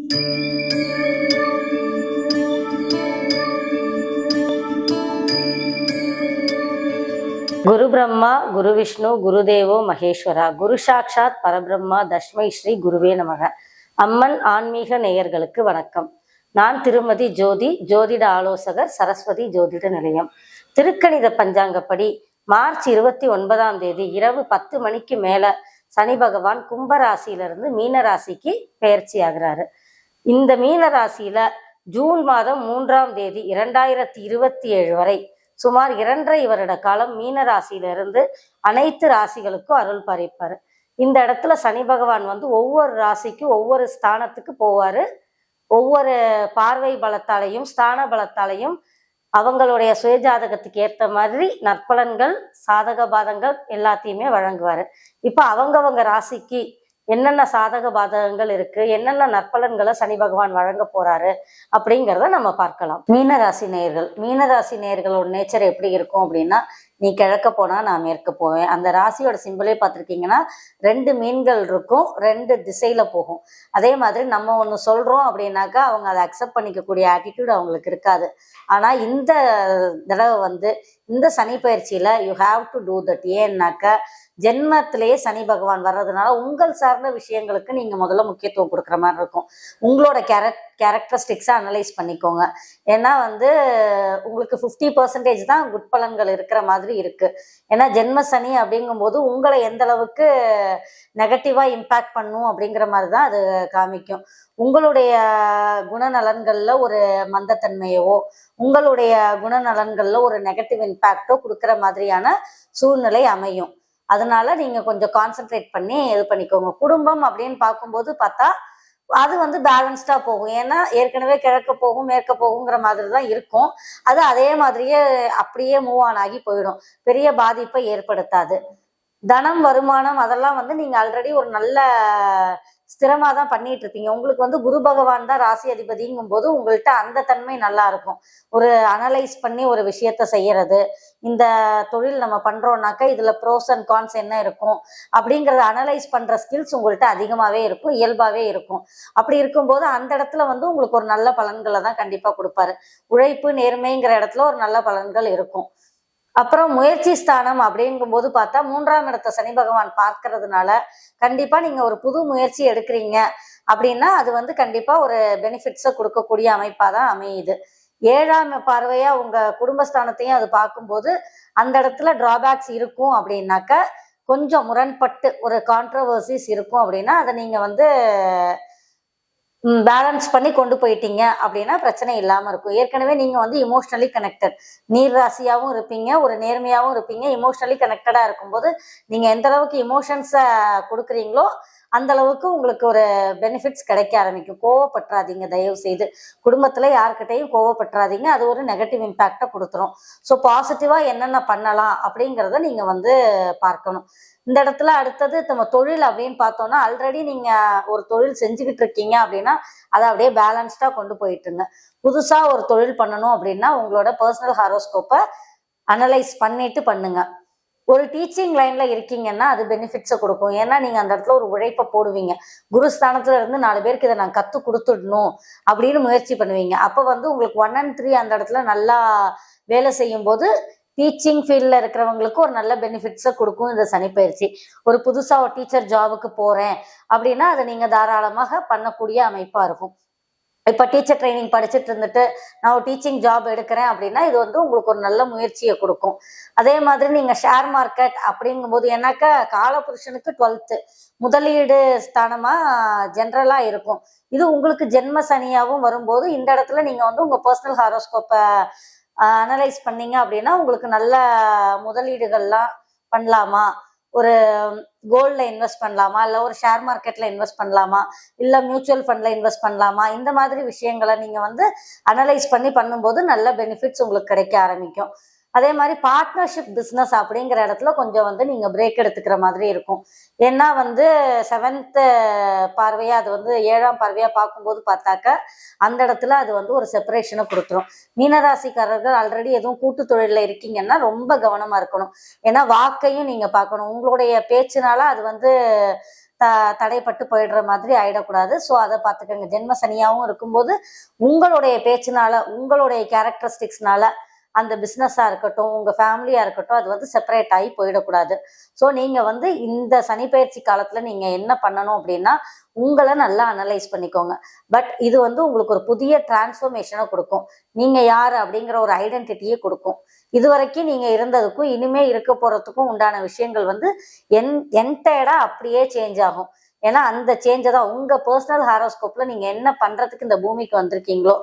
குரு பிரம்மா குரு விஷ்ணு குருதேவோ மகேஸ்வரா குரு சாட்சாத் பரபிரம்மா தஸ்மை ஸ்ரீ குருவே நமக. அம்மன் ஆன்மீக நேயர்களுக்கு வணக்கம். நான் திருமதி ஜோதி, ஜோதிட ஆலோசகர், சரஸ்வதி ஜோதிட நிலையம். திருக்கணித பஞ்சாங்கப்படி மார்ச் 29ஆம் தேதி இரவு 10 மணிக்கு மேல சனி பகவான் கும்பராசியிலிருந்து மீன ராசிக்கு பெயர்ச்சி ஆகிறாரு. இந்த மீன ராசியில ஜூன் மாதம் 3ஆம் தேதி 2027 வரை சுமார் 2.5 வருட காலம் மீன ராசியிலிருந்து அனைத்து ராசிகளுக்கும் அருள் பாலிப்பாரு. இந்த இடத்துல சனி பகவான் ஒவ்வொரு ராசிக்கும் ஒவ்வொரு ஸ்தானத்துக்கு போவாரு. ஒவ்வொரு பார்வை பலத்தாலையும் ஸ்தான பலத்தாலையும் அவங்களுடைய சுயஜாதகத்துக்கு ஏற்ற மாதிரி நற்பலன்கள், சாதக பாதங்கள் எல்லாத்தையுமே வழங்குவாரு. இப்ப அவங்கவங்க ராசிக்கு என்னென்ன சாதக பாதகங்கள் இருக்கு, என்னென்ன நற்பலன்களை சனி பகவான் வழங்க போறாரு அப்படிங்கிறத நம்ம பார்க்கலாம். மீனராசி நேயர்களோட நேச்சர் எப்படி இருக்கும் அப்படின்னா, நீ கிழக்க போனா நான் மேற்க போவேன். அந்த ராசியோட சிம்பிளே பார்த்துருக்கீங்கன்னா 2 மீன்கள் இருக்கும், 2 திசையில போகும். அதே மாதிரி நம்ம ஒன்று சொல்றோம் அப்படின்னாக்கா அவங்க அதை அக்செப்ட் பண்ணிக்கக்கூடிய ஆட்டிடியூட் அவங்களுக்கு இருக்காது. ஆனா இந்த தடவை இந்த சனி பயிற்சியில you have to do that. ஏன்னாக்கா ஜென்மத்திலேயே சனி பகவான் வர்றதுனால உங்கள் சார்ந்த விஷயங்களுக்கு நீங்க முதல்ல முக்கியத்துவம் கொடுக்குற மாதிரி இருக்கும். உங்களோட கேரக்டரிஸ்டிக்ஸை அனலைஸ் பண்ணிக்கோங்க. ஏன்னா உங்களுக்கு 50% தான் குட் பலன்கள் இருக்கிற மாதிரி இருக்கு. ஏன்னா ஜென்ம சனி அப்படிங்கும்போது உங்களை எந்த அளவுக்கு நெகட்டிவா இம்பேக்ட் பண்ணும் அப்படிங்கிற மாதிரி தான் அது காமிக்கும். உங்களுடைய குணநலன்கள்ல ஒரு மந்தத்தன்மையவோ உங்களுடைய குணநலன்கள்ல ஒரு நெகட்டிவ் இம்பேக்டோ கொடுக்குற மாதிரியான சூழ்நிலை அமையும். அதனால நீங்க கொஞ்சம் கான்சென்ட்ரேட் பண்ணி இது பண்ணிக்கோங்க. குடும்பம் அப்படின்னு பார்க்கும்போது பார்த்தா அது பேலன்ஸ்டா போகும். ஏன்னா ஏற்கனவே கிழக்க போகும் மேற்க போகுங்கிற மாதிரி தான் இருக்கும். அது அதே மாதிரியே அப்படியே மூவ் ஆன் ஆகி போயிடும். பெரிய பாதிப்பை ஏற்படுத்தாது. தனம், வருமானம் அதெல்லாம் நீங்க ஆல்ரெடி ஒரு நல்ல ஸ்திரமா தான் பண்ணிட்டு இருப்பீங்க. உங்களுக்கு குரு பகவான் தான் ராசி அதிபதிங்கும் போது உங்கள்கிட்ட அந்த தன்மை நல்லா இருக்கும். ஒரு அனலைஸ் பண்ணி ஒரு விஷயத்த செய்யறது, இந்த தொழில் நம்ம பண்றோம்னாக்கா இதுல ப்ரோஸ் அண்ட் கான்ஸ் என்ன இருக்கும் அப்படிங்கறத அனலைஸ் பண்ற ஸ்கில்ஸ் உங்கள்கிட்ட அதிகமாவே இருக்கும், இயல்பாவே இருக்கும். அப்படி இருக்கும்போது அந்த இடத்துல உங்களுக்கு ஒரு நல்ல பலன்களை தான் கண்டிப்பா கொடுப்பாரு. உழைப்பு, நேர்மைங்கிற இடத்துல ஒரு நல்ல பலன்கள் இருக்கும். அப்புறம் முயற்சி ஸ்தானம் அப்படிங்கும்போது பார்த்தா 3ஆம் இடத்தை சனி பகவான் பார்க்கறதுனால கண்டிப்பா நீங்க ஒரு புது முயற்சி எடுக்கிறீங்க அப்படின்னா அது கண்டிப்பா ஒரு பெனிஃபிட்ஸை கொடுக்கக்கூடிய அமைப்பா தான் அமையுது. 7ஆம் பார்வையா உங்க குடும்பஸ்தானத்தையும் அது பார்க்கும்போது அந்த இடத்துல டிராபேக்ஸ் இருக்கும் அப்படின்னாக்க கொஞ்சம் முரண்பட்டு ஒரு கான்ட்ரவர்சிஸ் இருக்கும். அப்படின்னா அதை நீங்க பேலன்ஸ் பண்ணி கொண்டு போயிட்டீங்க அப்படின்னா பிரச்சனை இல்லாம இருக்கும். ஏற்கனவே நீங்க இமோஷனலி கனெக்டட், நீர் ராசியாவும் இருப்பீங்க, ஒரு நேர்மையாவும் இருப்பீங்க. இமோஷனலி கனெக்டடா இருக்கும்போது நீங்க எந்த அளவுக்கு இமோஷன்ஸை கொடுக்குறீங்களோ அந்த அளவுக்கு உங்களுக்கு ஒரு பெனிஃபிட்ஸ் கிடைக்க ஆரம்பிக்கும். கோவப்பட்டுறாதீங்க, தயவு செய்து குடும்பத்துல யாருக்கிட்டையும் கோவப்பட்டுறாதீங்க. அது ஒரு நெகட்டிவ் இம்பேக்டை கொடுத்துரும். ஸோ பாசிட்டிவா என்னென்ன பண்ணலாம் அப்படிங்கிறத நீங்க பார்க்கணும். இந்த இடத்துல அடுத்தது நம்ம தொழில் அப்படின்னு பார்த்தோம்னா, ஆல்ரெடி நீங்க ஒரு தொழில் செஞ்சுக்கிட்டு இருக்கீங்க அப்படின்னா அதை அப்படியே பேலன்ஸ்டா கொண்டு போயிட்டுங்க. புதுசா ஒரு தொழில் பண்ணணும் அப்படின்னா உங்களோட பர்சனல் ஹாரோஸ்கோப்பை அனலைஸ் பண்ணிட்டு பண்ணுங்க. ஒரு டீச்சிங் லைன்ல இருக்கீங்கன்னா அது பெனிஃபிட்ஸை கொடுக்கும். ஏன்னா நீங்க அந்த இடத்துல ஒரு உழைப்பை போடுவீங்க. குருஸ்தானத்துல இருந்து 4 பேருக்கு இதை நான் கத்து கொடுத்துடணும் அப்படின்னு முயற்சி பண்ணுவீங்க. அப்போ உங்களுக்கு 1 and 3 அந்த இடத்துல நல்லா வேலை செய்யும் போது டீச்சிங் ஃபீல்ட்ல இருக்கிறவங்களுக்கு ஒரு நல்ல பெனிஃபிட்ஸை கொடுக்கும் இந்த சனிப்பயிற்சி. ஒரு புதுசா ஒரு டீச்சர் ஜாபுக்கு போறேன் அப்படின்னா அதை நீங்க தாராளமாக பண்ணக்கூடிய அமைப்பா இருக்கும். இப்போ டீச்சர் ட்ரைனிங் படிச்சுட்டு இருந்துட்டு நான் ஒரு டீச்சிங் ஜாப் எடுக்கிறேன் அப்படின்னா இது உங்களுக்கு ஒரு நல்ல முயற்சியை கொடுக்கும். அதே மாதிரி நீங்க ஷேர் மார்க்கெட் அப்படிங்கும்போது ஏன்னாக்கா காலபுருஷனுக்கு 12th முதலீடு ஸ்தானமா ஜென்ரலா இருக்கும். இது உங்களுக்கு ஜென்ம சனியாவும் வரும்போது இந்த இடத்துல நீங்க உங்க பர்சனல் ஹாரோஸ்கோப்பை அனலைஸ் பண்ணீங்க அப்படின்னா உங்களுக்கு நல்ல முதலீடுகள்லாம் பண்ணலாமா, ஒரு கோல்ட்ல இன்வெஸ்ட் பண்ணலாமா, இல்லை ஒரு ஷேர் மார்க்கெட்ல இன்வெஸ்ட் பண்ணலாமா, இல்லை மியூச்சுவல் ஃபண்ட்ல இன்வெஸ்ட் பண்ணலாமா, இந்த மாதிரி விஷயங்களை நீங்க அனலைஸ் பண்ணி பண்ணும்போது நல்ல பெனிஃபிட்ஸ் உங்களுக்கு கிடைக்க ஆரம்பிக்கும். அதே மாதிரி பார்ட்னர்ஷிப் பிஸ்னஸ் அப்படிங்கிற இடத்துல கொஞ்சம் நீங்க பிரேக் எடுத்துக்கிற மாதிரி இருக்கும். ஏன்னா 7th பார்வையா அது 7ஆம் பார்வையா பார்க்கும்போது பார்த்தாக்க அந்த இடத்துல அது ஒரு செப்பரேஷனை கொடுத்துரும். மீனராசிக்காரர்கள் ஆல்ரெடி எதுவும் கூட்டு தொழில இருக்கீங்கன்னா ரொம்ப கவனமா இருக்கணும். ஏன்னா வாக்கையும் நீங்க பார்க்கணும். உங்களுடைய பேச்சுனால அது தடைப்பட்டு போயிடுற மாதிரி ஆயிடக்கூடாது. ஸோ அதை பார்த்துக்கோங்க. ஜென்ம சனியாகவும் இருக்கும்போது உங்களுடைய பேச்சினால, உங்களுடைய கேரக்டரிஸ்டிக்ஸ்னால அந்த பிஸ்னஸாக இருக்கட்டும், உங்கள் ஃபேமிலியாக இருக்கட்டும், அது வந்து செப்பரேட் ஆகி போயிடக்கூடாது. ஸோ நீங்கள் வந்து இந்த சனிப்பெயர்ச்சி காலத்தில் நீங்கள் என்ன பண்ணணும் அப்படின்னா, உங்களை நல்லா அனலைஸ் பண்ணிக்கோங்க. பட் இது வந்து உங்களுக்கு ஒரு புதிய டிரான்ஸ்ஃபர்மேஷனை கொடுக்கும். நீங்கள் யார் அப்படிங்கிற ஒரு ஐடென்டிட்டியே கொடுக்கும். இது வரைக்கும் நீங்கள் இருந்ததுக்கும் இனிமே இருக்க போகிறதுக்கும் உண்டான விஷயங்கள் வந்து என்டையர்டாக அப்படியே சேஞ்ச் ஆகும். ஏன்னா அந்த சேஞ்சை தான் உங்கள் பர்சனல் ஹாரோஸ்கோப்பில் நீங்கள் என்ன பண்ணுறதுக்கு இந்த பூமிக்கு வந்திருக்கீங்களோ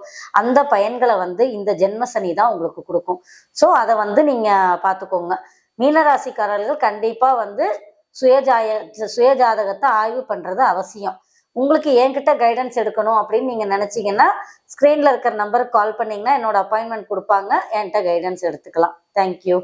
அந்த பயன்களை வந்து இந்த ஜென்மசனி தான் உங்களுக்கு கொடுக்கும். ஸோ அதை வந்து நீங்கள் பார்த்துக்கோங்க. மீனராசிக்காரர்கள் கண்டிப்பாக வந்து சுயஜாதகத்தை ஆய்வு பண்ணுறது அவசியம். உங்களுக்கு என்கிட்ட கைடன்ஸ் எடுக்கணும் அப்படின்னு நீங்கள் நினச்சிங்கன்னா ஸ்க்ரீனில் இருக்கிற நம்பருக்கு கால் பண்ணிங்கன்னா என்னோட அப்பாயின்மெண்ட் கொடுப்பாங்க, என்கிட்ட கைடன்ஸ் எடுத்துக்கலாம். தேங்க்யூ.